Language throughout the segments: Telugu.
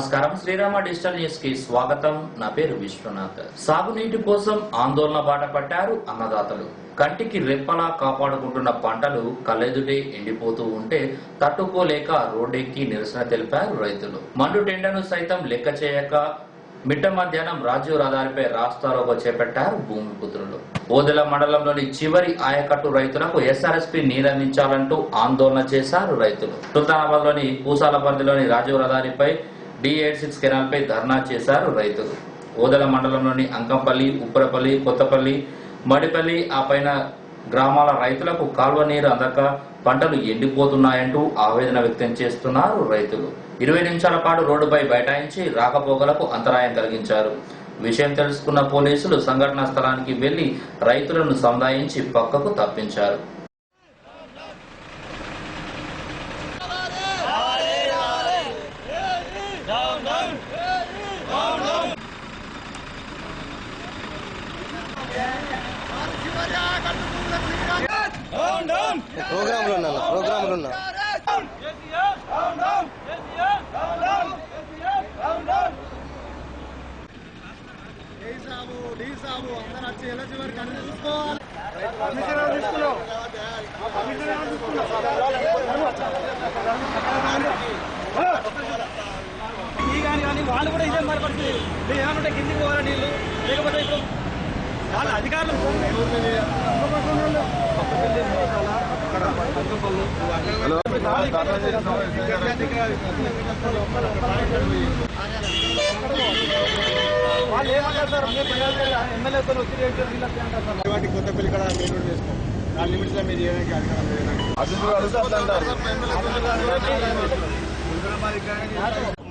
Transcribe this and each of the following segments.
నమస్కారం శ్రీరామ డిజిటల్ న్యూస్ కి స్వాగతం. నా పేరు విశ్వనాథ్. సాగునీటి కోసం ఆందోళన బాట పట్టారు అన్నదాతలు. కంటికి రెప్పలా కాపాడుకుంటున్న పంటలు కళ్ళెదుటే ఎండిపోతూ ఉంటే తట్టుకోలేక రోడ్డెక్కి నిరసన తెలిపారు రైతులు. మండు టెండను సైతం లెక్క చేయక మిట్ట మధ్యాహ్నం రాజీవ్ రహదారిపై రాస్తారోకో చేపట్టారు భూమిపుత్రులు. ఓదెల మండలంలోని చివరి ఆయకట్టు రైతులకు ఎస్ఆర్ఎస్పీ నీరందించాలంటూ ఆందోళన చేశారు రైతులు. సుల్తానాబాద్ లోని పూసాలపర్తిలోని రాజీవ్ రహదారిపై D86 కెనాల్ పై ధర్నా చేశారు రైతులు. ఓదెల మండలంలోని అంకంపల్లి, ఉప్పరపల్లి, కొత్తపల్లి, మడిపల్లి ఆ పైన గ్రామాల రైతులకు కాల్వ నీరు అందక పంటలు ఎండిపోతున్నాయంటూ ఆవేదన వ్యక్తం చేస్తున్నారు రైతులు. 20 నిమిషాల పాటు రోడ్డుపై బైఠాయించి రాకపోకలకు అంతరాయం కలిగించారు. విషయం తెలుసుకున్న పోలీసులు సంఘటనా స్థలానికి వెళ్లి రైతులను సంధాయించి పక్కకు తప్పించారు. వాళ్ళు కూడా ఇదే మరి పరిస్థితి. ఏమంటే కిందికి పోవాలా నీళ్ళు, లేకపోతే ఇప్పుడు వాళ్ళ అధికారులు వాళ్ళు ఏమంటారు సార్, ఎమ్మెల్యేతో వచ్చి కొత్తపల్లి కూడా మీరు చేసుకో దాని లిమిట్స్ లో మీరు చేయడానికి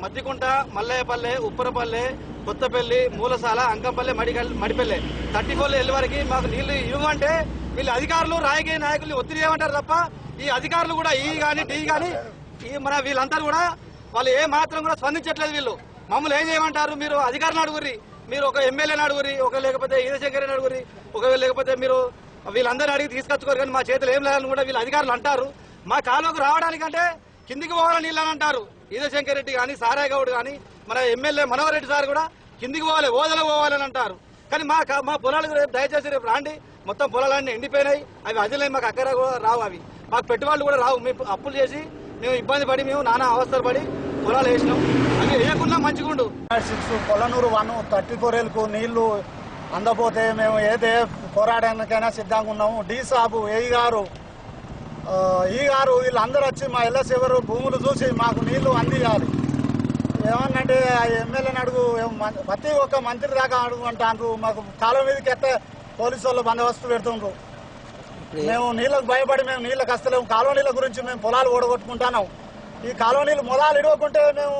మద్దికుంట, మల్లయ్యపల్లె, ఉప్పరపల్లె, కొత్తపల్లి, మూలసాల, అంకంపల్లె, మడిపల్లె 34 వెళ్ళే వరకు మాకు నీళ్లు ఇవ్వమంటే వీళ్ళు అధికారులు రాజకీయ నాయకులు ఒత్తిడి చేయమంటారు తప్ప ఈ అధికారులు కూడా ఈ కానీ టీ కానీ మన వీళ్ళంతా కూడా వాళ్ళు ఏ మాత్రం కూడా స్పందించట్లేదు. వీళ్ళు మమ్మల్ని ఏం చేయమంటారు, మీరు అధికారులను అడుగురి, మీరు ఒక ఎమ్మెల్యేని అడుగురి, ఒక లేకపోతే ఈదశంకర్ని అడుగురి, ఒకవేళ లేకపోతే మీరు వీళ్ళందరూ అడిగి తీసుకొచ్చుకోరు కానీ మా చేతులు ఏం లేదని కూడా వీళ్ళు అధికారులు అంటారు. మా కాలువకు రావడానికంటే కిందికి పోవాలని నీళ్ళు అని అంటారు. ఈదశంకర్ రెడ్డి కానీ, సారాయ్ గౌడ్ కానీ, మన ఎమ్మెల్యే మనోహర్ రెడ్డి సార్ కూడా కిందికి పోవాలి, ఓదల పోవాలని అంటారు. కానీ మా పొలాలకు రేపు దయచేసి రేపు రాండి, మొత్తం పొలాలన్నీ ఎండిపోయినాయి, అవి అదిలే మాకు అక్కడ కూడా రావు, అవి మాకు పెట్టుబడులు కూడా రావు. మేము అప్పులు చేసి మేము ఇబ్బంది పడి మేము నానా అవస్థలు పడి పొలాలు వేసినాం, అవి వేయకుండా మంచిగుండు. 6 పొలనూరు 1 34 నీళ్లు అందపోతే మేము ఏదే పోరాడానికైనా సిద్ధంగా ఉన్నాము. డి సాబు ఈ గారు వీళ్ళందరూ వచ్చి మా ఎల్లశివరు భూములు చూసి మాకు నీళ్లు అందియాలి. ఏమన్నంటే ఎమ్మెల్యేని అడుగు, ప్రతి ఒక్క మంత్రి దాకా అడుగుంటాను. మాకు కాలువ మీదకి ఎత్తే పోలీసు వాళ్ళు బందోబస్తు పెడుతుండ్రు. మేము నీళ్ళకు భయపడి మేము నీళ్ళకి వస్తలేము. కాలువ నీళ్ళ గురించి మేము పొలాలు ఓడగొట్టుకుంటున్నాం. ఈ కాలువ నీళ్ళు మొదలు ఇడవకుంటే మేము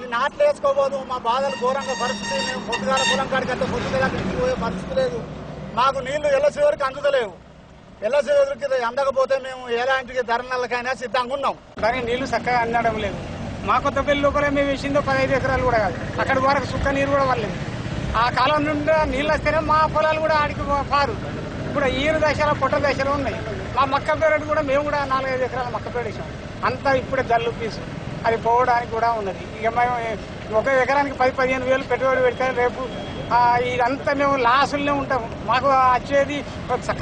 ఈ నాట్లు వేసుకోబోదు. మా బాధలు ఘోరంగా పరిస్థితి. మేము పొద్దుగాల పొలం కాడికి అయితే పొద్దుగా ఇంటికి పోయే పరిస్థితి లేదు. మాకు నీళ్లు ఎల్లశివరికి అందుతలేవు. ఎల్లశివరికి అందకపోతే మేము ఎలాంటి ధర్నాలకైనా సిద్ధంగా ఉన్నాం. కానీ నీళ్లు చక్కగా అందడం లేదు. మా కొత్తపల్లి కూడా మేము వేసిందో 15 ఎకరాలు కూడా కాదు, అక్కడి వరకు సుక్క నీరు కూడా వల్లేదు. ఆ కాలం నుండి నీళ్ళు వస్తేనే మా పొలాలు కూడా ఆడికి పారు. ఇప్పుడు ఈరు దశలో పొట్ట దశలో ఉన్నాయి. మా మక్క పేరు కూడా మేము కూడా 4-5 ఎకరాల మక్క పేడేసాం. అంతా ఇప్పుడే జల్లు పీసు అది పోవడానికి కూడా ఉన్నది. ఇక మేము 1 ఎకరానికి 10-15 వేలు పెట్టుబడి పెడితే రేపు ఇదంతా మేము లాసులనే ఉంటాము. మాకు వచ్చేది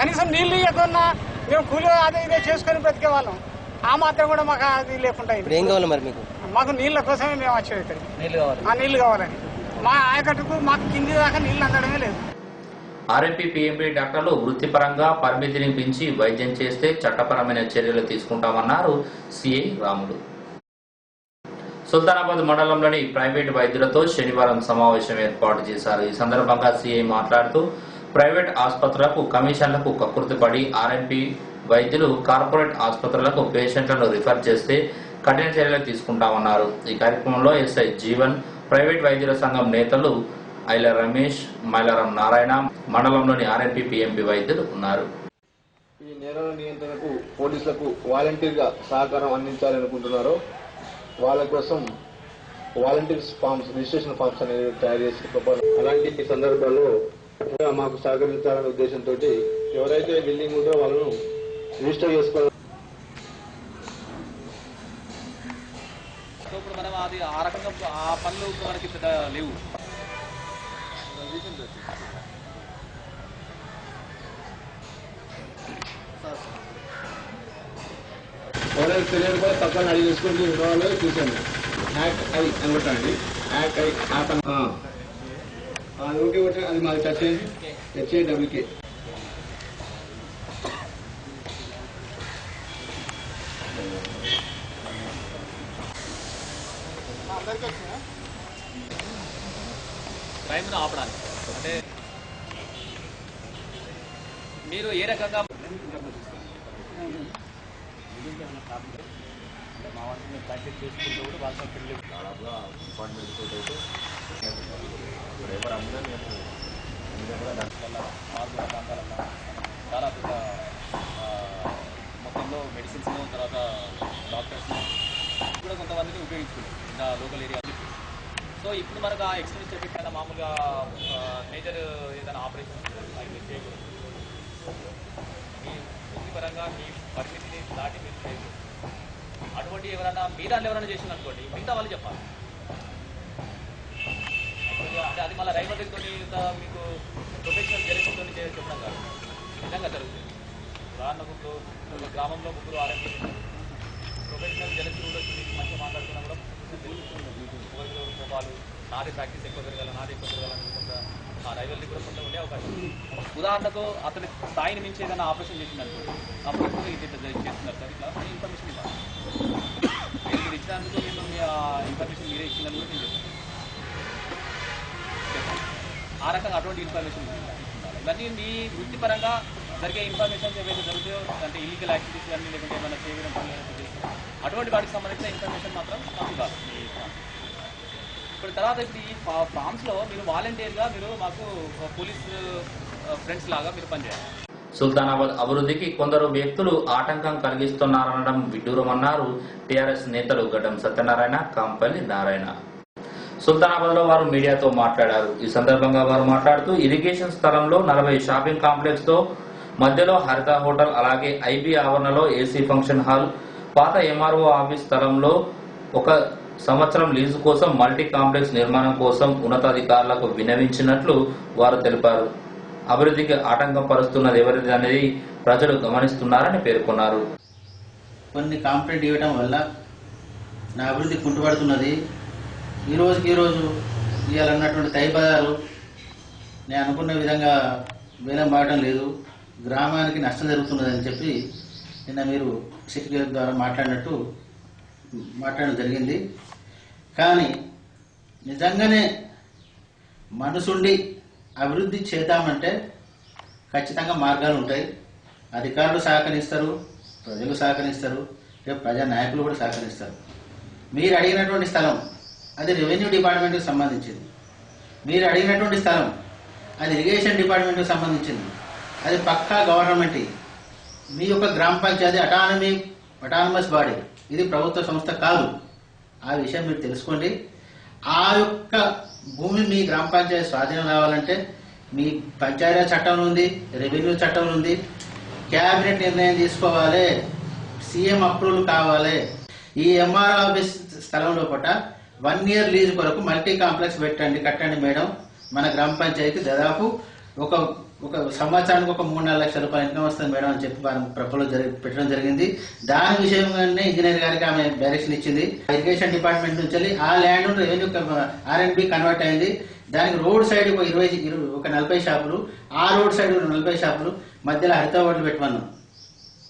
కనీసం నీళ్లు ఇవ్వకున్నా మేము కూలి అదే ఇదే చేసుకొని బ్రతికే వాళ్ళం. ఆ మాత్రం కూడా మాకు అది లేకుండా ఏం కావాలి మరి మీకు? మాకు నీళ్ల కోసమే మేము వచ్చేది ఇక్కడికి. నీళ్లు కావాలని మా ఆయకట్టుకు మాకు కింది దాకా నీళ్లు అందడమే లేదు. ఆర్ఎంపీ పీఎంపీ డాక్టర్లు వృత్తిపరంగా పరిమితిని పెంచి వైద్యం చేస్తే చట్టపరమైన చర్యలు తీసుకుంటామన్నారు సిఐ రాములు. సుల్తానాబాద్ మండలంలోని ప్రైవేటు వైద్యులతో శనివారం సమావేశం ఏర్పాటు చేశారు. ఈ సందర్భంగా సిఐ మాట్లాడుతూ ప్రైవేట్ ఆసుపత్రులకు కమిషన్లకు కక్కుర్తిపడి ఆర్ఎంపీ వైద్యులు కార్పొరేట్ ఆసుపత్రులకు పేషెంట్లను రిఫర్ చేస్తే కఠిన చర్యలు తీసుకుంటామన్నారు. ఈ కార్యక్రమంలో ఎస్ఐ జీవన్, ప్రైవేట్ వైద్యుల సంఘం నేతలు ఐల రమేష్, మైలారం నారాయణ, మండలంలోని ఆర్ఎంపీ పీఎంపీ వైద్యులు ఉన్నారు. ఈ నేరాల నియంత్రణకు పోలీసులకు వాలంటీర్గా సహకారం అందించాలనుకుంటున్నారో వాళ్ళ కోసం వాలంటీర్స్ ఫామ్స్, రిజిస్ట్రేషన్ ఫామ్స్ అనేది తయారు చేసి అలాంటి సందర్భాల్లో మాకు సహకరించాలనే ఉద్దేశంతో ఎవరైతే బిల్డింగ్ ఉందో వాళ్ళను రిజిస్టర్ చేసుకోవాలి. అది ఆ రకంగా ఆ పనులు మనకి పెద్ద లేవు. ఎవరైనా తెలియకపోతే పక్కన అడిగి తీసుకుంటూ వాళ్ళు చూసాను. హ్యాక్ అది అనుకుంటానండి. హ్యాక్ అయి ఓకే ఓకే అది మాకు టచ్ చేయండి. HAWK క్రైమ్ను ఆపడానికి అంటే మీరు ఏ రకంగా మా వంటి ప్రాక్టీస్ చేసుకుంటూ కూడా వాళ్ళతో పెళ్ళి దాదాపుగా డిపార్ట్మెంట్ తోటి అయితే ఇప్పుడు ఎవరు అమ్మినా మేము కూడా దానివల్ల మార్పుల ప్రాంతాలన్నా చాలా పెద్ద మొత్తంలో మెడిసిన్స్ను తర్వాత డాక్టర్స్ని కూడా కొంతమందిని ఉపయోగించుకుంటాం ఇంకా లోకల్ ఏరియా. సో ఇప్పుడు మనకు ఆ ఎక్స్టెన్షన్ ఎఫెక్ట్ అయినా మామూలుగా మేజర్ ఏదైనా ఆపరేషన్ అయితే చేయకూడదు. మీ వృత్తిపరంగా మీ పరిమితిని దాటి మీరు చేయకూడదు. అటువంటి ఎవరైనా మీ దాంట్లో ఎవరైనా చేసింది అనుకోండి మిగతా వాళ్ళు చెప్పాలి. అంటే అది మళ్ళీ రైవల్రీతో మీకు ప్రొఫెషనల్ జెలసీతో చెప్పడం కాదు, నిజంగా జరుగుతుంది. ఉదాహరణకు ఇప్పుడు గ్రామంలో ముగ్గురు ఆర్ఎంపీ ప్రొఫెషనల్ జెలసీ కూడా మంచిగా మాట్లాడుతున్నా కూడా కోపాలు నాది ప్రాక్టీస్ ఎక్కువ పెరగాలి నాది ఎక్కువ పెరగాలనుకుంటా ఆ రైవల్రీ కూడా కొంత ఉండే అవకాశం. ఉదాహరణకు అతని స్థాయిని మించి ఏదైనా ఆపరేషన్ చేసిందనుకోండి అప్పుడు ఇది చేస్తున్నారు సార్ ఇట్లా ఇన్ఫర్మేషన్ ఇవ్వాలి. మీరు ఇచ్చినందుకు నేను మీ ఇన్ఫర్మేషన్ మీరే ఇచ్చినందుకు నేను చెప్తాను. ఆ రకంగా అటువంటి ఇన్ఫర్మేషన్ ఉండాలి. ఇవన్నీ మీ వృత్తిపరంగా జరిగే ఇన్ఫర్మేషన్స్ ఏవైతే జరుగుతాయో అంటే ఇల్లీగల్ యాక్టివిటీస్ కానీ లేకుంటే ఏమైనా చేయడం అటువంటి వాటికి సంబంధించిన ఇన్ఫర్మేషన్ మాత్రం మాకు కాదు. ఇప్పుడు తర్వాత ఇప్పుడు ఈ ఫామ్స్లో మీరు వాలంటీర్గా మీరు మాకు పోలీస్ ఫ్రెండ్స్ లాగా మీరు పనిచేయాలి. సుల్తానాబాద్ అభివృద్ధికి కొందరు వ్యక్తులు ఆటంకం కలిగిస్తున్నారనడం విడ్డూరమన్నారు టీఆర్ఎస్ నేతలు గడ్డం సత్యనారాయణ, కాంపల్లి నారాయణ. సుల్తానాబాద్ లో వారు మీడియాతో మాట్లాడారు. ఈ సందర్భంగా వారు మాట్లాడుతూ ఇరిగేషన్ స్థలంలో 40 షాపింగ్ కాంప్లెక్స్ తో మధ్యలో హరిత హోటల్ అలాగే ఐబీ ఆవరణలో ఏసీ ఫంక్షన్ హాల్, పాత ఎంఆర్ఓ ఆఫీస్ స్థలంలో 1 సంవత్సరం లీజు కోసం మల్టీ కాంప్లెక్స్ నిర్మాణం కోసం ఉన్నతాధికారులకు విన్నవించినట్లు వారు తెలిపారు. అభివృద్ధికి ఆటంకం పరుస్తున్నది ఎవరిది అనేది ప్రజలు గమనిస్తున్నారని పేర్కొన్నారు. కొన్ని కాంప్లైంట్ ఇవ్వడం వల్ల నా అభివృద్ధి కుంటుపడుతున్నది. ఈ రోజు ఇవ్వాలన్నటువంటి తై బజారు నేను అనుకున్న విధంగా వేలం బాగడం లేదు, గ్రామానికి నష్టం జరుగుతున్నదని చెప్పి నిన్న మీరు సెక్రటరీ ద్వారా మాట్లాడడం జరిగింది. కానీ నిజంగానే మనసుండి అభివృద్ధి చేద్దామంటే ఖచ్చితంగా మార్గాలు ఉంటాయి. అధికారులు సహకరిస్తారు, ప్రజలు సహకరిస్తారు, రేపు ప్రజా నాయకులు కూడా సహకరిస్తారు. మీరు అడిగినటువంటి స్థలం అది రెవెన్యూ డిపార్ట్మెంట్కి సంబంధించింది. మీరు అడిగినటువంటి స్థలం అది ఇరిగేషన్ డిపార్ట్మెంట్కి సంబంధించింది. అది పక్కా గవర్నమెంట్. మీ యొక్క గ్రామ పంచాయతీ అటానమస్ బాడీ, ఇది ప్రభుత్వ సంస్థ కాదు. ఆ విషయం మీరు తెలుసుకోండి. ఆ యొక్క భూమి మీ గ్రామ పంచాయతీ స్వాధీనం రావాలంటే మీ పంచాయతీ చట్టంలో ఉంది, రెవెన్యూ చట్టంలో ఉంది, క్యాబినెట్ నిర్ణయం తీసుకోవాలి, సీఎం అప్రూవల్ కావాలి. ఈ ఎంఆర్ఓ ఆఫీస్ స్థలంలో పూట 1 ఇయర్ లీజ్ కొరకు మల్టీ కాంప్లెక్స్ కట్టండి మేడం. మన గ్రామ పంచాయతీ దాదాపు ఒక సంవత్సరానికి 3-4 లక్షల రూపాయలు ఇన్కమ్ వస్తుంది మేడం అని చెప్పి ప్రపోజల్ పెట్టడం జరిగింది. దాని విషయంగానే ఇంజనీర్ గారికి ఆమె డైరెక్షన్ ఇచ్చింది. ఇరిగేషన్ డిపార్ట్మెంట్ నుంచి ఆ ల్యాండ్ రెవెన్యూ R&B కన్వర్ట్ అయింది. దానికి రోడ్ సైడ్ 40 షాపులు, ఆ రోడ్ సైడ్ 40 షాపులు, మధ్యలో హరిత హోటల్ పెట్టమన్నాం.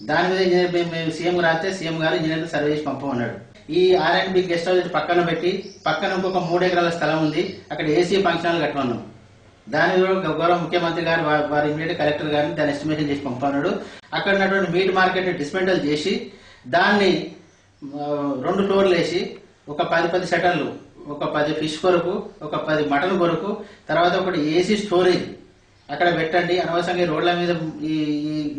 దాని మీద ఇంజనీర్ మేము సీఎం రాస్తే సీఎం గారు ఇంజనీర్ సర్వే చేసి పంపమన్నాడు. ఈ R&B గెస్ట్ హౌస్ పక్కన పెట్టి పక్కన ఇంకొక 3 ఎకరాల స్థలం ఉంది, అక్కడ ఏసీ ఫంక్షన్ హాల్ కట్టమన్నాం. దాని గౌరవ ముఖ్యమంత్రి గారు వారి ఇమీడియట్ కలెక్టర్ గారిని దాన్ని ఎస్టిమేషన్ చేసి పంపన్నాడు. అక్కడ ఉన్నటువంటి మీట్ మార్కెట్ డిస్మెంటల్ చేసి దాన్ని 2 ఫ్లోర్లు వేసి ఒక 10 షటర్లు, ఒక 10 ఫిష్ కొరకు, ఒక 10 మటన్ కొరకు, తర్వాత ఒకటి ఏసీ స్టోరేజ్ అక్కడ పెట్టండి. అనవసరంగా రోడ్ల మీద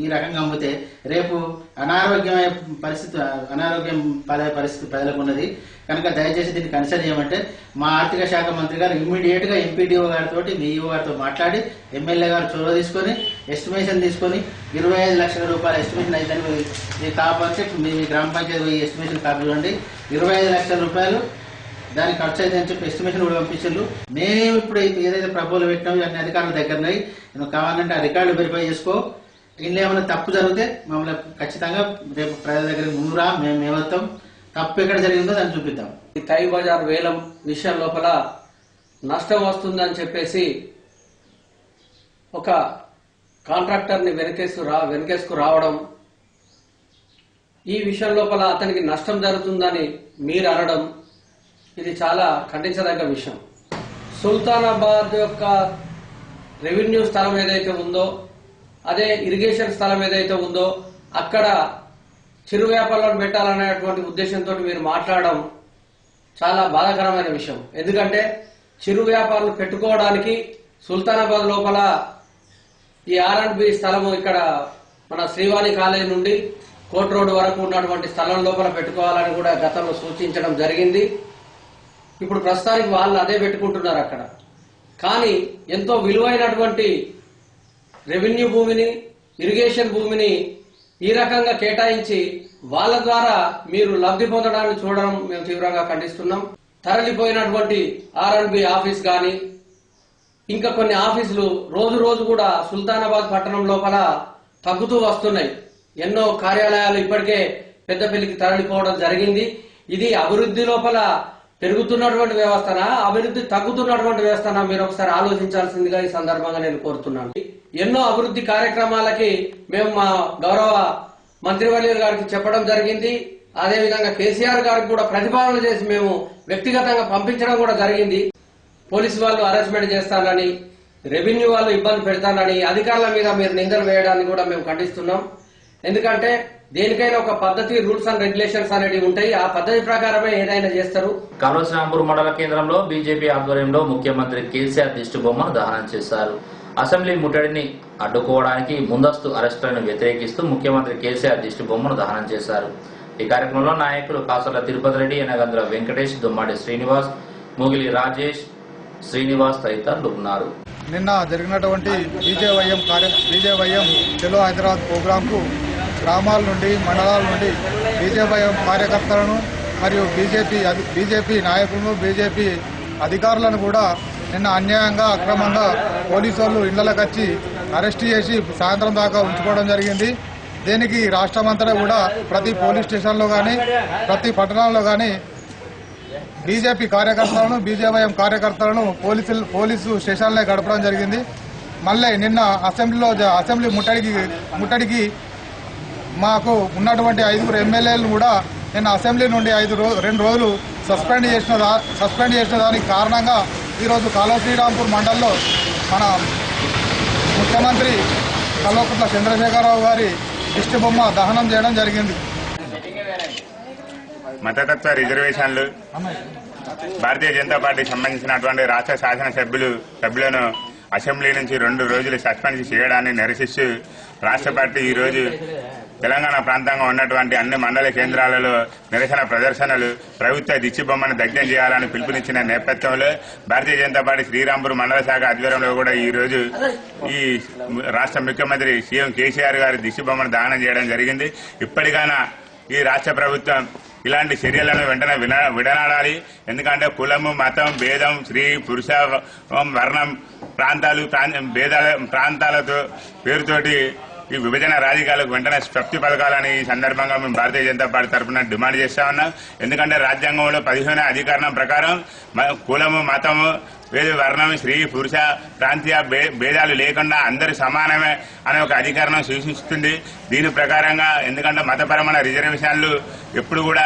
ఈ రకంగా అమ్మితే రేపు అనారోగ్యం పాలే పరిస్థితి ప్రజలకు ఉన్నది. కనుక దయచేసి దీన్ని కన్సిడర్ చేయమంటే మా ఆర్థిక శాఖ మంత్రి గారు ఇమ్మీడియట్ గా ఎంపీడీఓ గారితో మీఈఓ గారితో మాట్లాడి ఎమ్మెల్యే గారు చొరవ తీసుకొని ఎస్టిమేషన్ తీసుకొని 25 లక్షల రూపాయల ఎస్టిమేషన్ అయితే కాకపోతే మీ గ్రామ పంచాయతీ ఎస్టిమేషన్ కాపీ చూడండి. 25 లక్షల రూపాయలు దానికి ఖర్చు అయితే అని చెప్పి ఎస్టిమేషన్ కూడా పంపించారు. మేము ఇప్పుడు ఏదైతే ప్రభువులు పెట్టినామో ఇవన్నీ అధికారుల దగ్గర ఉన్నాయి. నువ్వు కావాలంటే ఆ రికార్డు వెరిఫై చేసుకో. ఇంట్లో ఏమైనా తప్పు జరిగితే మమ్మల్ని ఖచ్చితంగా రేపు ప్రజల దగ్గర ముందురా, మేము వస్తాం. తప్పు ఎక్కడ జరిగిందో దాన్ని చూపిద్దాం. ఈ తై బజార్ వేలం విషయం లోపల నష్టం వస్తుందని చెప్పేసి ఒక కాంట్రాక్టర్ని వెనకేసుకు రావడం, ఈ విషయం లోపల అతనికి నష్టం జరుగుతుందని మీరు అనడం, ఇది చాలా ఖండించదగ్గ విషయం. సుల్తానాబాద్ యొక్క రెవెన్యూ స్థలం ఏదైతే ఉందో, అదే ఇరిగేషన్ స్థలం ఏదైతే ఉందో, అక్కడ చిరు వ్యాపారాలను పెట్టాలనేటువంటి ఉద్దేశంతో మీరు మాట్లాడడం చాలా బాధాకరమైన విషయం. ఎందుకంటే చిరు వ్యాపారాలు పెట్టుకోవడానికి సుల్తానాబాద్ లోపల ఈ R&B స్థలము ఇక్కడ మన శ్రీవాణి కాలేజ్ నుండి కోట్ రోడ్ వరకు ఉన్నటువంటి స్థలం లోపల పెట్టుకోవాలని కూడా గతంలో సూచించడం జరిగింది. ఇప్పుడు ప్రస్తుతానికి వాళ్ళు అదే పెట్టుకుంటున్నారు అక్కడ. కానీ ఎంతో విలువైనటువంటి రెవెన్యూ భూమిని, ఇరిగేషన్ భూమిని ఈ రకంగా కేటాయించి వాళ్ళ ద్వారా మీరు లబ్ధి పొందడాన్ని చూడడం మేము తీవ్రంగా ఖండిస్తున్నాం. తరలిపోయినటువంటి R&B ఆఫీస్ కానీ ఇంకా కొన్ని ఆఫీసులు రోజు రోజు కూడా సుల్తానాబాద్ పట్టణం లోపల తగ్గుతూ వస్తున్నాయి. ఎన్నో కార్యాలయాలు ఇప్పటికే పెద్దపల్లికి తరలిపోవడం జరిగింది. ఇది అభివృద్ధి లోపల పెరుగుతున్నటువంటి వ్యవస్థనా, అభివృద్ధి తగ్గుతున్నటువంటి వ్యవస్థనా, మీరు ఒకసారి ఆలోచించాల్సిందిగా ఈ సందర్భంగా నేను కోరుతున్నాను. ఎన్నో అభివృద్ధి కార్యక్రమాలకి మేము మా గౌరవ మంత్రివర్యులు గారికి చెప్పడం జరిగింది. అదేవిధంగా కేసీఆర్ గారికి కూడా ప్రతిపాదన చేసి మేము వ్యక్తిగతంగా పంపించడం కూడా జరిగింది. పోలీసు వాళ్ళు అరెస్ట్మెంట్ చేస్తానని, రెవెన్యూ వాళ్ళు ఇబ్బంది పెడతానని అధికారుల మీద మీరు నిందలు వేయడాన్ని కూడా మేము ఖండిస్తున్నాం. ఎందుకంటే దేనికైనా ఒక పద్ధతి, రూల్స్ అండ్ రెగ్యులేషన్స్ అనేవి ఉంటాయి. ఆ పద్ధతి ప్రకారమే ఏదైనా చేస్తారు. కాళోశ్రాంపూర్ మండల కేంద్రంలో బీజేపీ ఆధ్వర్యంలో ముఖ్యమంత్రి కేసీఆర్ దిష్టి బొమ్మను దహనం చేశారు. అసెంబ్లీ ముట్టడిని అడ్డుకోవడానికి ముందస్తు అరెస్టులను వ్యతిరేకిస్తూ ముఖ్యమంత్రి కేసీఆర్ దిష్టి బొమ్మను దహనం చేశారు. ఈ కార్యక్రమంలో నాయకులు కాసర్ల తిరుపతి రెడ్డి, ఎనగంద్ర వెంకటేష్, దుమ్మాడి శ్రీనివాస్, ముగిలి రాజేష్, శ్రీనివాస్ తదితరులు ఉన్నారు. నిన్న జరిగినటువంటి బీజేవైఎం చలో హైదరాబాద్ ప్రోగ్రాంకు గ్రామాల నుండి, మండలాల నుండి బీజేవైఎం కార్యకర్తలను మరియు బీజేపీ నాయకులను, బీజేపీ అధికారులను కూడా నిన్న అన్యాయంగా, అక్రమంగా పోలీసు వాళ్ళు ఇళ్లకు వచ్చి అరెస్ట్ చేసి సాయంత్రం దాకా ఉంచుకోవడం జరిగింది. దీనికి రాష్ట్రమంతటా కూడా ప్రతి పోలీస్ స్టేషన్లో కానీ, ప్రతి పట్టణంలో కానీ బీజేపీ కార్యకర్తలను, బీజేవైఎం కార్యకర్తలను పోలీసు స్టేషన్లే గడపడం జరిగింది. మళ్ళీ నిన్న అసెంబ్లీ ముట్టడికి మాకు ఉన్నటువంటి 5 ఎమ్మెల్యేలు కూడా నిన్న అసెంబ్లీ నుండి 2 రోజులు సస్పెండ్ చేసిన దానికి కారణంగా ఈరోజు కాళోశ్రీరాంపూర్ మండలంలో మన ముఖ్యమంత్రి కల్వకుంట్ల చంద్రశేఖరరావు గారి దిష్టి బొమ్మ దహనం చేయడం జరిగింది. మతతత్వ రిజర్వేషన్లు భారతీయ జనతా పార్టీకి సంబంధించినటువంటి రాష్ట్ర సభ్యులను అసెంబ్లీ నుంచి 2 రోజులు సస్పెండ్ చేయడాన్ని నిరసిస్తూ రాష్ట్ర పార్టీ ఈ రోజు తెలంగాణ ప్రాంతంగా ఉన్నటువంటి అన్ని మండల కేంద్రాలలో నిరసన ప్రదర్శనలు, ప్రభుత్వ దిష్టి బొమ్మను దగ్ధం చేయాలని పిలుపునిచ్చిన నేపథ్యంలో భారతీయ జనతా పార్టీ శ్రీరాంపూర్ మండల శాఖ ఆధ్వర్యంలో కూడా ఈ రోజు ఈ రాష్ట్ర ముఖ్యమంత్రి సీఎం కేసీఆర్ గారి దిష్టి బొమ్మను దహనం చేయడం జరిగింది. ఇప్పటికైనా ఈ రాష్ట్ర ప్రభుత్వం ఇలాంటి చర్యలను వెంటనే విడనాడాలి. ఎందుకంటే కులము, మతం, భేదం, స్త్రీ, పురుష, వర్ణం, ప్రాంతాలతో పేరుతోటి ఈ విభజన రాజకీయాలకు వెంటనే స్వస్తి పలకాలని ఈ సందర్భంగా మేము భారతీయ జనతా పార్టీ తరఫున డిమాండ్ చేస్తా ఉన్నాం. ఎందుకంటే రాజ్యాంగంలో 15వ అధికరణం ప్రకారం కులము, మతము, వర్ణం, స్త్రీ, పురుష, ప్రాంతీయ భేదాలు లేకుండా అందరూ సమానమే అనే ఒక అధికరణం సూచిస్తుంది. దీని ప్రకారంగా ఎందుకంటే మతపరమైన రిజర్వేషన్లు ఎప్పుడు కూడా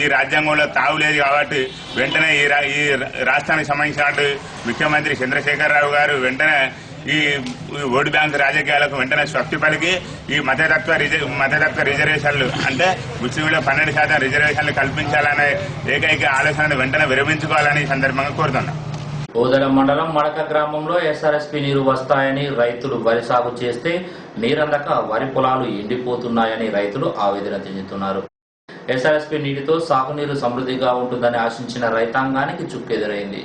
ఈ రాజ్యాంగంలో తావులేదు కాబట్టి వెంటనే ఈ రాష్ట్రానికి సంబంధించినట్టు ముఖ్యమంత్రి చంద్రశేఖరరావు గారు వెంటనే ఈ ఓటు బ్యాంక్ రాజకీయాలకు వెంటనే స్వస్తి పలికి ఈ మతతత్వ రిజర్వేషన్లు అంటే ముస్లింలకు 12% రిజర్వేషన్లు కల్పించాలనే ఏకైక ఆలోచనను వెంటనే విరమించుకోవాలని ఈ సందర్భంగా కోరుతున్నాం. ఓదెల మండలం మడక గ్రామంలో ఎస్ఆర్ఎస్పీ నీరు వస్తాయని రైతులు వరి సాగు చేస్తే నీరందక వరి పొలాలు ఎండిపోతున్నాయని రైతులు ఆవేదన చెందుతున్నారు. ఎస్ఆర్ఎస్పీ నీటితో సాగునీరు సమృద్ధిగా ఉంటుందని ఆశించిన రైతాంగానికి చుక్కెదురైంది.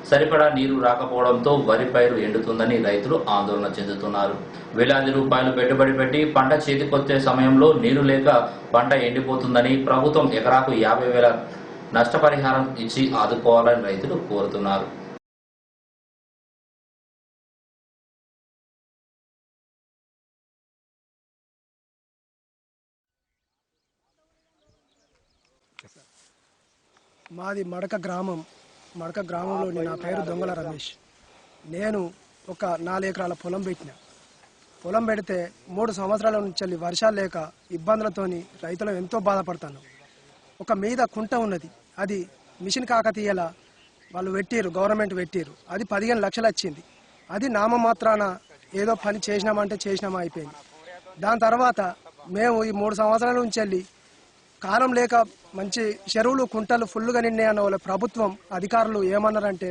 సరిపడా నీరు రాకపోవడంతో వరి పైరు ఎండుతుందని రైతులు ఆందోళన చెందుతున్నారు. వేలాది రూపాయలు పెట్టుబడి పెట్టి పంట చేతికొచ్చే సమయంలో నీరు లేక పంట ఎండిపోతుందని ప్రభుత్వం ఎకరాకు 50,000 నష్టపరిహారం ఇచ్చి ఆదుకోవాలని రైతులు కోరుతున్నారు. మాది మడక గ్రామంలోని నా పేరు దొంగల రమేష్. నేను ఒక 4 ఎకరాల పొలం పెట్టిన. పొలం పెడితే 3 సంవత్సరాల నుంచి వర్షాలు లేక ఇబ్బందులతోని రైతులు ఎంతో బాధపడతాను. ఒక మీద కుంట ఉన్నది, అది మిషన్ కాకతీయల వాళ్ళు పెట్టిరు, గవర్నమెంట్ పెట్టిరు. అది 15 లక్షలు వచ్చింది. అది నామమాత్రాన ఏదో పని చేసినామంటే చేసినామా అయిపోయింది. దాని తర్వాత మేము ఈ 3 సంవత్సరాల నుంచి కాలం లేక మంచి చెరువులు కుంటలు ఫుల్గా నిండాయన్న వాళ్ళ ప్రభుత్వం అధికారులు ఏమన్నారంటే,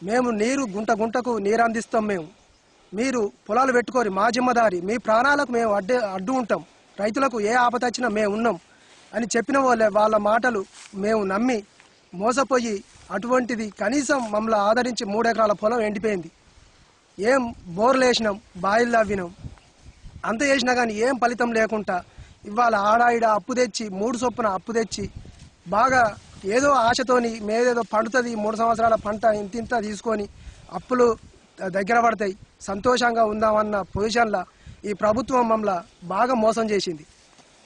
మేము నీరు గుంటకు నీరు అందిస్తాం, మీరు పొలాలు పెట్టుకోరి, మా జిమ్మదారి, మీ ప్రాణాలకు మేము అడ్డు ఉంటాం, రైతులకు ఏ ఆపద వచ్చినా మేము ఉన్నాం అని చెప్పిన వాళ్ళ మాటలు మేము నమ్మి మోసపోయి అటువంటిది కనీసం మమ్మల్ని ఆదరించి 3 ఎకరాల పొలం ఎండిపోయింది. ఏం బోర్లు వేసినాం, బాయిలు తవ్వినాం, అంత చేసినా కానీ ఏం ఫలితం లేకుండా ఇవాళ ఆడాయిడ అప్పు తెచ్చి 3 చొప్పున అప్పు తెచ్చి బాగా ఏదో ఆశతోని మేదేదో పండుతుంది, 3 సంవత్సరాల పంట ఇంత తీసుకొని అప్పులు దగ్గర పడతాయి, సంతోషంగా ఉందామన్న పొజిషన్లో ఈ ప్రభుత్వం మమ్మల్ని బాగా మోసం చేసింది.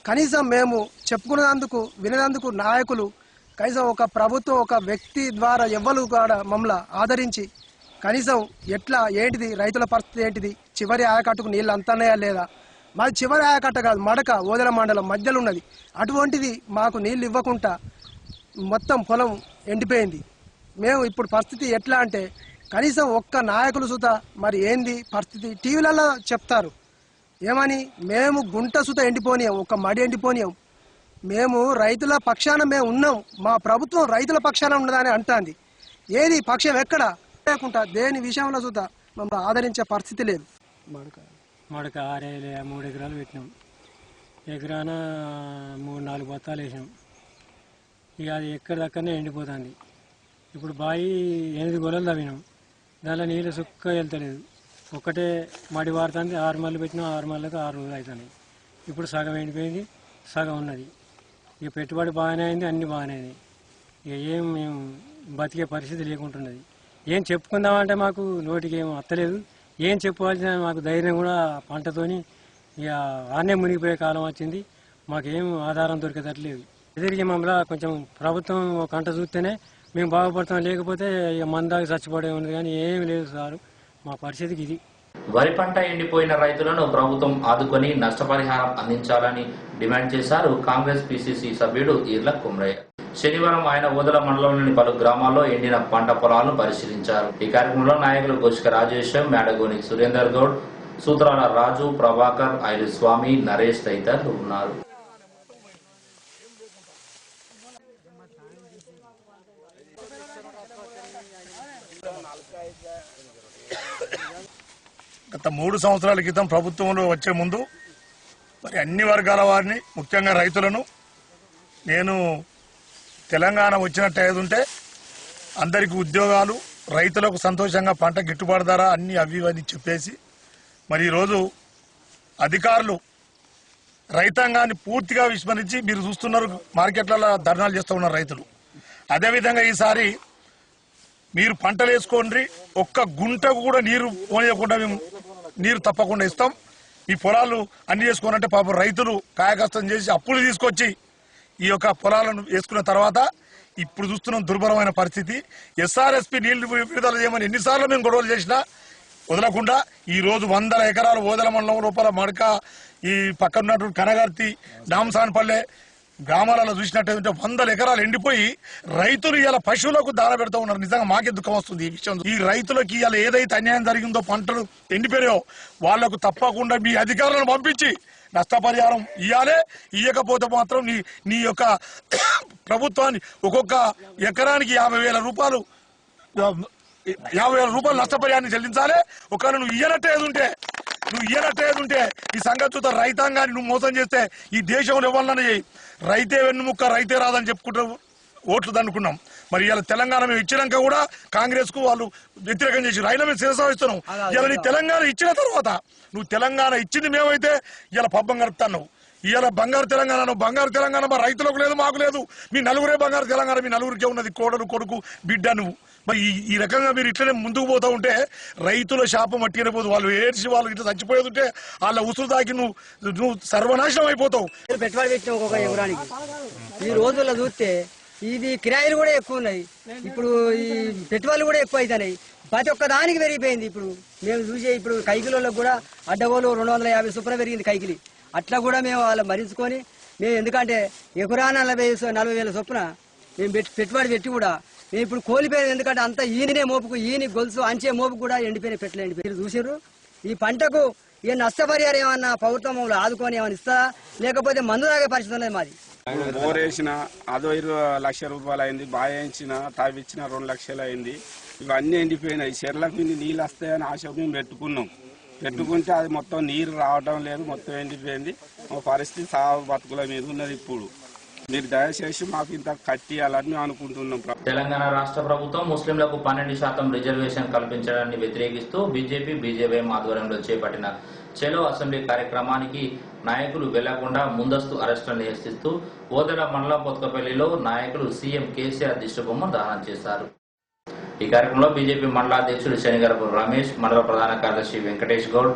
కనీసం మేము చెప్పుకునేందుకు వినేందుకు నాయకులు కనీసం ఒక ప్రభుత్వం ఒక వ్యక్తి ద్వారా ఎవ్వరు కూడా మమ్మల్ని ఆదరించి కనీసం ఎట్లా ఏంటిది రైతుల పరిస్థితి ఏంటిది, చివరి ఆయకట్టుకు నీళ్ళు అంతన్నాయా లేదా, మాది చివరి ఆయకట్ట కాదు, మడక ఓదెల మండలం మధ్యలో ఉన్నది. అటువంటిది మాకు నీళ్ళు ఇవ్వకుండా మొత్తం పొలం ఎండిపోయింది. మేము ఇప్పుడు పరిస్థితి ఎట్లా అంటే కనీసం ఒక్క నాయకులు సుత మరి ఏంది పరిస్థితి టీవీలలో చెప్తారు ఏమని, మేము గుంట సుత ఎండిపోనియం, ఒక మడి ఎండిపోనియం, మేము రైతుల పక్షాన మేము ఉన్నాం, మా ప్రభుత్వం రైతుల పక్షాన ఉన్నదని అంటుంది. ఏది పక్షం ఎక్కడ లేకుండా దేని విషయంలో సుత మమ్మల్ని ఆదరించే పరిస్థితి లేదు. మడక 3 ఎకరాలు పెట్టినాం, ఎకరాన 3-4 బత్తాలు వేసినాం. ఇక అది ఎక్కడిదక్కడనే ఎండిపోతుంది. ఇప్పుడు బావి 8 గొలలు తవ్వినాం, దానిలో నీళ్ళు సుక్క వెళ్తలేదు, ఒక్కటే మడి వాడుతుంది. 6 మళ్ళీ పెట్టినా 6 మళ్ళీకి 6 రోజులు అవుతున్నాయి. ఇప్పుడు సగం ఎండిపోయింది, సగం ఉన్నది. ఇక పెట్టుబడి బాగానే అయింది, అన్నీ బాగానే అయినాయి. ఇక ఏం మేము బతికే పరిస్థితి లేకుంటున్నది. ఏం చెప్పుకుందామంటే మాకు నోటికి ఏం అత్తలేదు, ఏం చెప్పుకోవాల్సిన మాకు ధైర్యం కూడా పంటతోని ఇక ఆనే మునిగిపోయే కాలం వచ్చింది. మాకేం ఆధారం దొరికేటట్లేదు. ఎదిరిగి మమ్మల్ని కొంచెం ప్రభుత్వం ఒక కంట చూస్తేనే మేము బాగుపడతాం, లేకపోతే ఇక మందాకి చచ్చిపోవడం ఉంది. కానీ ఏం లేదు సార్, మా పరిస్థితికి ఇది. వరి పంట ఎండిపోయిన రైతులను ప్రభుత్వం ఆదుకొని నష్టపరిహారం అందించాలని డిమాండ్ చేశారు కాంగ్రెస్ పిసిసి సభ్యుడు ఈర్ల కుమ్రయ్య. శనివారం ఆయన ఓదల మండలంలోని పలు గ్రామాల్లో ఎండిన పంట పొలాలను పరిశీలించారు. ఈ కార్యక్రమంలో నాయకులు గోష్క రాజేశం, మేడగోని సురేందర్ గౌడ్, సూత్రాల రాజు, ప్రభాకర్, ఐలు స్వామి, నరేష్ తదితరులు ఉన్నారు. గత 3 సంవత్సరాల క్రితం ప్రభుత్వంలో వచ్చే ముందు మరి అన్ని వర్గాల వారిని, ముఖ్యంగా రైతులను, నేను తెలంగాణ వచ్చినట్టు ఏదుంటే అందరికీ ఉద్యోగాలు, రైతులకు సంతోషంగా పంట గిట్టుబాటు ధర అన్ని అవి అని చెప్పేసి మరి ఈరోజు అధికారులు రైతాంగాన్ని పూర్తిగా విస్మరించి మీరు చూస్తున్నారు, మార్కెట్లలో ధర్నాలు చేస్తూ ఉన్నారు రైతులు. అదేవిధంగా ఈసారి మీరు పంటలు వేసుకోండి, ఒక్క గుంటకు కూడా నీరు పోనీయకుండా మేము నీరు తప్పకుండా ఇస్తాం, ఈ పొలాలు అన్ని చేసుకోనంటే పాపం రైతులు కాయకష్టం చేసి అప్పులు తీసుకొచ్చి ఈ యొక్క పొలాలను వేసుకున్న తర్వాత ఇప్పుడు చూస్తున్నాం దుర్భరమైన పరిస్థితి. ఎస్ఆర్ఎస్పీ నీళ్లు విడుదల చేయమని ఎన్నిసార్లు మేము గొడవలు చేసినా వదలకుండా ఈ రోజు 100 ఎకరాలు ఓదెల మండలం లోపల మడక, ఈ పక్కనున్నటువంటి కనగర్తి, నాంసాన్పల్లె గ్రామాలలో చూసినట్టయితే 100 ఎకరాలు ఎండిపోయి రైతులు ఇలా పశువులకు దాన పెడతా ఉన్నారు. నిజంగా మాకే దుఃఖం వస్తుంది ఈ విషయం. ఈ రైతులకి ఇలా ఏదైతే అన్యాయం జరిగిందో, పంటలు ఎండిపోయాయో వాళ్లకు తప్పకుండా మీ అధికారులను పంపించి నష్టపరిహారం ఇవ్వాలే. ఇవ్వకపోతే మాత్రం నీ యొక్క ప్రభుత్వాన్ని ఒక్కొక్క ఎకరానికి 50,000 రూపాయలు నష్టపరిహారాన్ని చెల్లించాలి. ఒకవేళ నువ్వు ఇయ్యనట్టే ఉంటే ఈ సంగతి చూత రైతాంగాన్ని నువ్వు మోసం చేస్తే ఈ దేశంలో ఎవరినన్నా చేయి, రైతే వెన్నుముక్క రైతే రాదని చెప్పుకుంటూ ఓట్లు దండుకున్నాం. మరి ఇలా తెలంగాణ మేము ఇచ్చినాక కూడా కాంగ్రెస్ కు వాళ్ళు వ్యతిరేకం చేసి రైలు మేము శిరసావిస్తున్నాం. ఇలా నీ తెలంగాణ ఇచ్చిన తర్వాత, నువ్వు తెలంగాణ ఇచ్చింది మేమైతే ఇలా పబ్బం గడుపుతున్నావు. ఇవాళ బంగారు తెలంగాణ మా రైతులకు లేదు, మాకు లేదు. మీ నలుగురే బంగారు తెలంగాణ, మీ నలుగురికే ఉన్నది కోడలు, కొడుకు, బిడ్డ. నువ్వు మరి ఈ రకంగా మీరు ఇట్లనే ముందుకు పోతా ఉంటే రైతుల శాపం అట్టిన పోదు. వాళ్ళు ఏడ్చి వాళ్ళు ఇట్లా చచ్చిపోయేది ఉంటే వాళ్ళ ఉసురు దాకి నువ్వు సర్వనాశనం అయిపోతావు. పెట్టుబడి పెట్టిన ఒక ఎకరానికి ఈ రోజుల్లో చూస్తే ఇది కిరాయిలు కూడా ఎక్కువ ఉన్నాయి. ఇప్పుడు ఈ పెట్టుబడులు కూడా ఎక్కువ అవుతున్నాయి. ప్రతి ఒక్క దానికి పెరిగిపోయింది. ఇప్పుడు మేము చూసే ఇప్పుడు కైకిలోళ్ళకి కూడా అడ్డగోలు 250 చొప్పున పెరిగింది కైకిలి. అట్లా కూడా మేము వాళ్ళు మరించుకొని మేము ఎందుకంటే ఎకరా 40,000 చొప్పున మేము పెట్టుబడి పెట్టి కూడా మేము ఇప్పుడు కోల్పోయేది. ఎందుకంటే అంత ఈయననే మోపుకు ఈయన గొలుసు అంచే మోపుకు కూడా ఎండిపోయిన పెట్టలు ఎండిపోయి చూసారు. ఈ పంటకు ఏ నష్టపరిహారం ఏమన్నా ప్రభుత్వం ఆదుకొని ఏమైనా ఇస్తా, లేకపోతే మందు తాగే పరిస్థితి ఉన్నది మాది. బోర్ వేసిన అదో 20 లక్షల రూపాయలు అయింది, బావి వేయించిన తావిచ్చిన 2 లక్షలు అయింది. ఇవన్నీ ఎండిపోయినాయి. చెర్లకు మీద నీళ్ళు వస్తాయని ఆశ మేము పెట్టుకుంటే అది మొత్తం నీరు రావడం లేదు, మొత్తం ఎండిపోయింది. మా పరిస్థితి సాగు బతుకుల మీద ఉన్నది. ఇప్పుడు మీరు దయచేసి మాకు ఇంత కట్టియాలని మేము అనుకుంటున్నాం. తెలంగాణ రాష్ట్ర ప్రభుత్వం ముస్లింలకు 12% రిజర్వేషన్ కల్పించడాన్ని వ్యతిరేకిస్తూ బీజేపీ ఆధ్వర్యంలో చేపట్టిన చెలో అసెంబ్లీ కార్యక్రమానికి నాయకులు వెళ్లకుండా ముందస్తు అరెస్టులను నిరసిస్తూ ఓదెల మండలం పొత్కపల్లిలో నాయకులు సీఎం కేసీఆర్ దిష్టిబొమ్మ దానం చేశారు. ఈ కార్యక్రమంలో బీజేపీ మండల అధ్యక్షుడు శనిగరపు రమేష్, మండల ప్రధాన కార్యదర్శి వెంకటేష్ గౌడ్,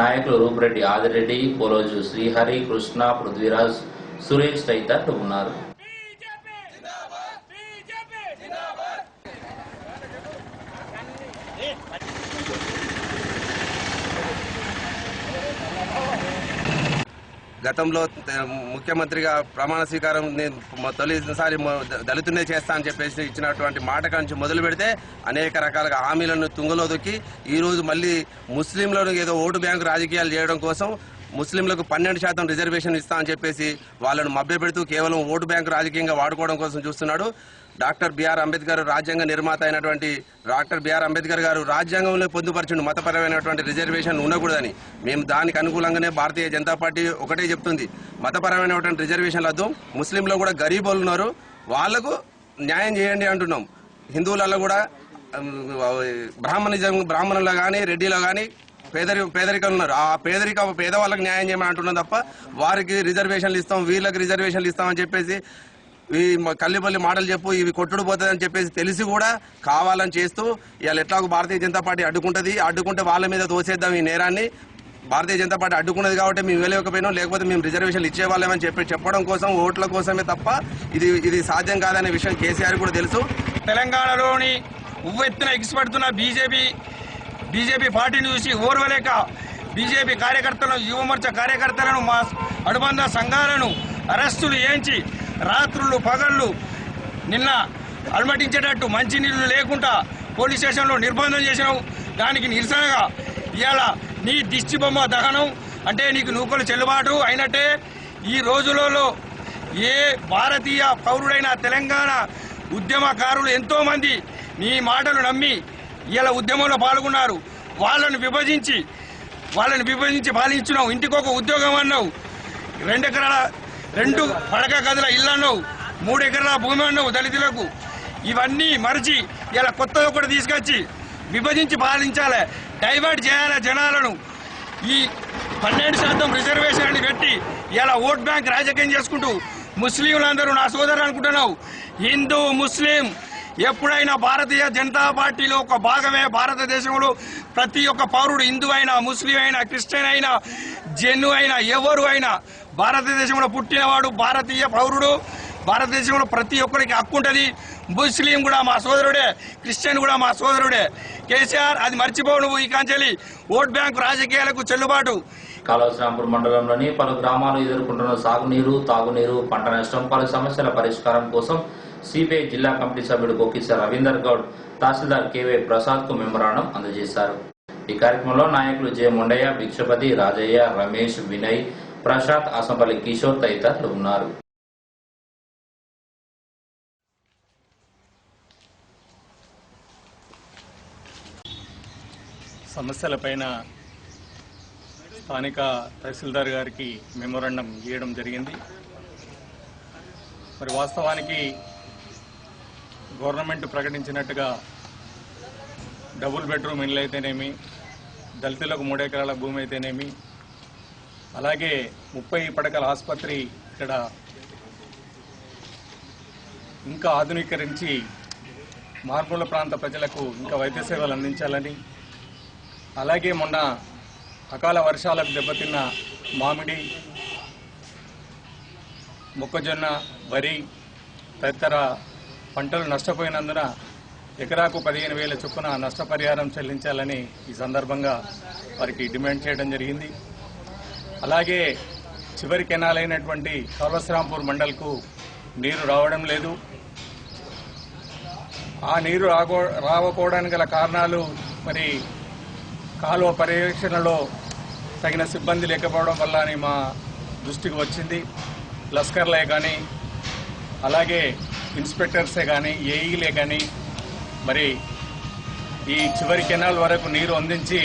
నాయకులు రూపురెడ్డి ఆదిరెడ్డి, పోలోజు శ్రీహరి, కృష్ణ, పృథ్వీరాజ్, సురేష్ తదితరులు ఉన్నారు. గతంలో ముఖ్యమంత్రిగా ప్రమాణ స్వీకారం నేను తొలిసారి దళితున్నే చేస్తా అని చెప్పేసి ఇచ్చినటువంటి మాట నుంచి మొదలు పెడితే అనేక రకాలుగా హామీలను తుంగలో దొక్కి ఈరోజు మళ్ళీ ముస్లింలను ఏదో ఓటు బ్యాంకు రాజకీయాలు చేయడం కోసం ముస్లింలకు 12% రిజర్వేషన్ ఇస్తా అని చెప్పేసి వాళ్ళను మభ్యపెడుతూ కేవలం ఓటు బ్యాంకు రాజకీయంగా వాడుకోవడం కోసం చూస్తున్నాడు. డాక్టర్ బిఆర్ అంబేద్కర్ రాజ్యాంగ నిర్మాత అయినటువంటి డాక్టర్ బిఆర్ అంబేద్కర్ గారు రాజ్యాంగంలో పొందుపరిచిన మతపరమైనటువంటి రిజర్వేషన్ ఉండకూడదని మేము దానికి అనుకూలంగానే భారతీయ జనతా పార్టీ ఒకటే చెప్తుంది. మతపరమైనటువంటి రిజర్వేషన్లు వద్దు, ముస్లింలో కూడా గరీబులు ఉన్నారు, వాళ్లకు న్యాయం చేయండి అంటున్నాం. హిందువులలో కూడా బ్రాహ్మణుల్లో కానీ రెడ్డిలో కానీ పేదరికం ఉన్నారు. ఆ పేదవాళ్ళకి న్యాయం చేయమని అంటున్నాం తప్ప వారికి రిజర్వేషన్లు ఇస్తాం, వీళ్ళకి రిజర్వేషన్లు ఇస్తామని చెప్పేసి ఈ కల్లిపల్లి మాటలు చెప్పు ఇవి కొట్టుడు పోతుందని చెప్పేసి తెలిసి కూడా కావాలని చేస్తూ ఇవాళ ఎట్లాగో భారతీయ జనతా పార్టీ అడ్డుకుంటే వాళ్ళ మీద తోసేద్దాం ఈ నేరాన్ని. భారతీయ జనతా పార్టీ అడ్డుకున్నది కాబట్టి మేము వెళ్ళకపోయినాం, లేకపోతే మేము రిజర్వేషన్లు ఇచ్చేవాళ్ళమని చెప్పడం కోసం ఓట్ల కోసమే తప్ప ఇది సాధ్యం కాదనే విషయం కేసీఆర్ కూడా తెలుసు. తెలంగాణలోని ఉవ్వెత్తున ఎగిసిపడుతున్న బీజేపీ పార్టీని చూసి ఓర్వలేక బీజేపీ కార్యకర్తలను, యువమోర్చా కార్యకర్తలను, మా అనుబంధ సంఘాలను అరెస్టులు చేయించి రాత్రులు పగళ్ళు నిన్న అలమటించేటట్టు మంచినీళ్లు లేకుండా పోలీస్ స్టేషన్లో నిర్బంధం చేసినావు. దానికి నిరసనగా ఇవాళ నీ దిష్టిబొమ్మ దహనం అంటే నీకు నూకలు చెల్లుబాటు అయినట్టే. ఈ రోజులలో ఏ భారతీయ పౌరుడైన తెలంగాణ ఉద్యమకారులు ఎంతో మంది నీ మాటలు నమ్మి ఇలా ఉద్యమంలో పాల్గొన్నారు. వాళ్ళని విభజించి పాలించినావు. ఇంటికొక ఉద్యోగం అన్నావు, 2 పడక గదుల ఇల్లు అన్నావు, 3 ఎకరాల భూమి అన్నావు దళితులకు. ఇవన్నీ మరిచి ఇలా కొత్తది ఒకటి తీసుకొచ్చి విభజించి పాలించాలి, డైవర్ట్ చేయాలి జనాలను. ఈ 12% రిజర్వేషన్ అని పెట్టి ఇలా ఓట్ బ్యాంక్ రాజకీయం చేసుకుంటూ ముస్లింలందరూ నా సోదరు అనుకుంటున్నావు. హిందూ ముస్లిం ఎప్పుడైనా భారతీయ జనతా పార్టీలో ఒక భాగమే. భారతదేశంలో ప్రతి ఒక్క పౌరుడు, హిందూ అయినా, ముస్లిం అయినా, క్రిస్టియన్ అయినా, జెన్ను అయినా, ఎవరు అయినా భారతదేశంలో పుట్టినవాడు భారతీయ పౌరుడు. భారతదేశంలో ప్రతి ఒక్కరికి హక్కు ఉంటుంది. ముస్లిం కూడా మా సోదరుడే, క్రిస్టియన్ కూడా మా సోదరుడే. కేసీఆర్ అది మర్చిపోవు నువ్వు. ఈ కాంచెలి ఓట్ బ్యాంకు రాజకీయాలకు చెల్లుబాటు. కాళేశ్వరంపూర్ మండలంలోని పలు గ్రామాలు ఎదుర్కొంటున్న సాగునీరు, తాగునీరు, పంట నష్టం, పలు సమస్యల పరిష్కారం కోసం సిపిఐ జిల్లా కమిటీ సభ్యుడు కోకిస రవీందర్ గౌడ్ తహసీల్దార్ కేవై ప్రసాద్ కు మెమోరాండం అందజేశారు. ఈ కార్యక్రమంలో నాయకులు జె మొండయ్య, భిక్షపతి, రాజయ్య, రమేష్, వినయ్, ప్రశాంత్, అసంపల్లి కిషోర్ తదితరులు ఉన్నారు. సమస్యలపైన స్థానిక తహసీల్దార్ గారికి మెమోరాండం ఇవ్వడం జరిగింది. మరి వాస్తవానికి గవర్నమెంట్ ప్రకటించినట్టుగా డబుల్ బెడ్రూమ్ ఇళ్ళు అయితేనేమి, దళితులకు 3 ఎకరాల భూమి అయితేనేమి, అలాగే 30 పడకల ఆసుపత్రి ఇక్కడ ఇంకా ఆధునీకరించి మారుమూల ప్రాంత ప్రజలకు ఇంకా వైద్య సేవలు అందించాలని, అలాగే మొన్న అకాల వర్షాలకు దెబ్బతిన్న మామిడి, మొక్కజొన్న, వరి తదితర పంటలు నష్టపోయినందున ఎకరాకు 15,000 చొప్పున నష్టపరిహారం చెల్లించాలని ఈ సందర్భంగా వారికి డిమాండ్ చేయడం జరిగింది. అలాగే చివరి కెనాల్ అయినటువంటి సర్వశ్రాంపూర్ మండల్కు నీరు రావడం లేదు. ఆ నీరు రాకపోవడానికి గల కారణాలు మరి కాలువ పర్యవేక్షణలో తగిన సిబ్బంది లేకపోవడం వల్ల అని మా దృష్టికి వచ్చింది. లస్కర్లే కానీ అలాగే ఇన్స్పెక్టర్సే కానీ ఏఈలే కానీ మరి ఈ చివరి కెనాల్ వరకు నీరు అందించి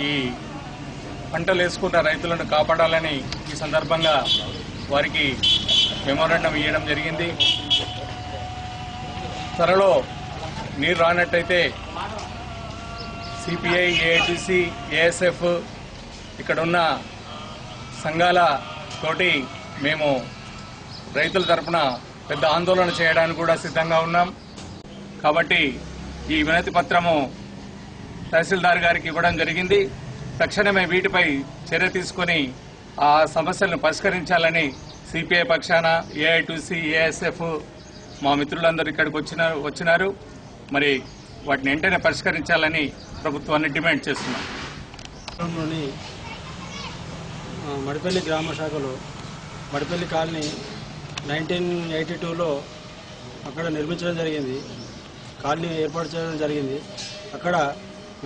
ఈ పంటలు వేసుకున్న రైతులను కాపాడాలని ఈ సందర్భంగా వారికి మెమోరాండం ఇవ్వడం జరిగింది. త్వరలో నీరు రానట్టయితే సిపిఐ, ఏఐటీసీ, ఏఎస్ఎఫ్ ఇక్కడున్న సంఘాల తోటి మేము రైతుల తరఫున పెద్ద ఆందోళన చేయడానికి కూడా సిద్ధంగా ఉన్నాం. కాబట్టి ఈ వినతి పత్రము తహసీల్దార్ గారికి ఇవ్వడం జరిగింది. తక్షణమే వీటిపై చర్య తీసుకొని ఆ సమస్యలను పరిష్కరించాలని సిపిఐ పక్షాన ఏఐటీసీ, ఏఎస్ఎఫ్ మా మిత్రులందరూ ఇక్కడికి వచ్చినారు. మరి వాటిని వెంటనే పరిష్కరించాలని ప్రభుత్వాన్ని డిమాండ్ చేస్తున్నాం. మడిపల్లి గ్రామ శాఖలో మడిపల్లి కాలనీ 1982లో అక్కడ నిర్మించడం జరిగింది, కాలనీ ఏర్పాటు చేయడం జరిగింది. అక్కడ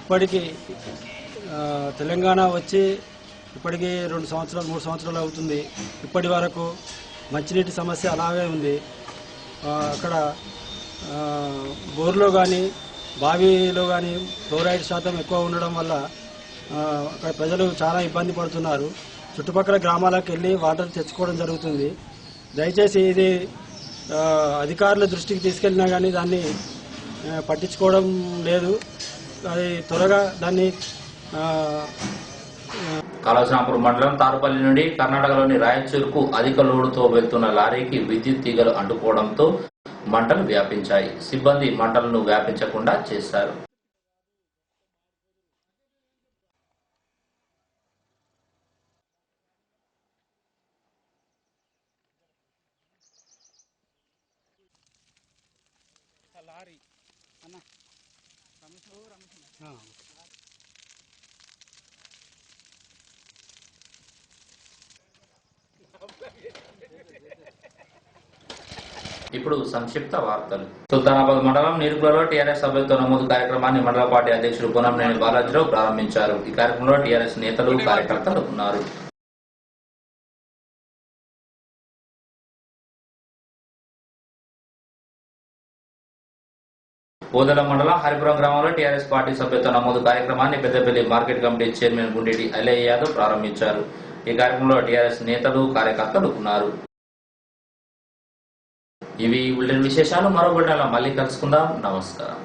ఇప్పటికీ తెలంగాణ వచ్చి ఇప్పటికీ 2 సంవత్సరాలు 3 సంవత్సరాలు అవుతుంది. ఇప్పటి వరకు మంచినీటి సమస్య అలాగే ఉంది. అక్కడ బోర్లో కానీ బావిలో కానీ ఫ్లోరైడ్ శాతం ఎక్కువ ఉండడం వల్ల అక్కడ ప్రజలు చాలా ఇబ్బంది పడుతున్నారు. చుట్టుపక్కల గ్రామాలకు వెళ్ళి వాటర్ తెచ్చుకోవడం జరుగుతుంది. దయచేసి ఇది అధికారుల దృష్టికి తీసుకెళ్ళినా కానీ దాన్ని పట్టించుకోవడం లేదు. అది త్వరగా దాన్ని కాళేశ్వరంపూర్ మండలం తారుపల్లి నుండి కర్ణాటకలోని రాయచూరుకు అధిక లోడుతో వెళ్తున్న లారీకి విద్యుత్ తీగలు అంటుకోవడంతో మంటలు వ్యాపించాయి. సిబ్బంది మంటలను వ్యాపించకుండా చేశారు. ఇప్పుడు సంక్షిప్త వార్తలు. సుల్తానాబాద్ మండలం నీరుకులలో టీఆర్ఎస్ సభ్యులతో నమోదు కార్యక్రమాన్ని మండల పార్టీ అధ్యక్షుడు పొన్నంనేని బాలాజీరావు ప్రారంభించారు. ఈ కార్యక్రమంలో టీఆర్ఎస్ నేతలు, కార్యకర్తలు ఉన్నారు. ఓదెల మండలం హరిపురం గ్రామంలో టీఆర్ఎస్ పార్టీ సభ్యులతో నమోదు కార్యక్రమాన్ని Peddapalli market committee chairman Gundedi Alayya Yadav ప్రారంభించారు. ఈ కార్యక్రమంలో టీఆర్ఎస్ నేతలు, కార్యకర్తలు ఉన్నారు. ఇవి బులెటిన్ విశేషాలు. మరో బులెటిన్లో మళ్ళీ కలుసుకుందాం. నమస్కారం.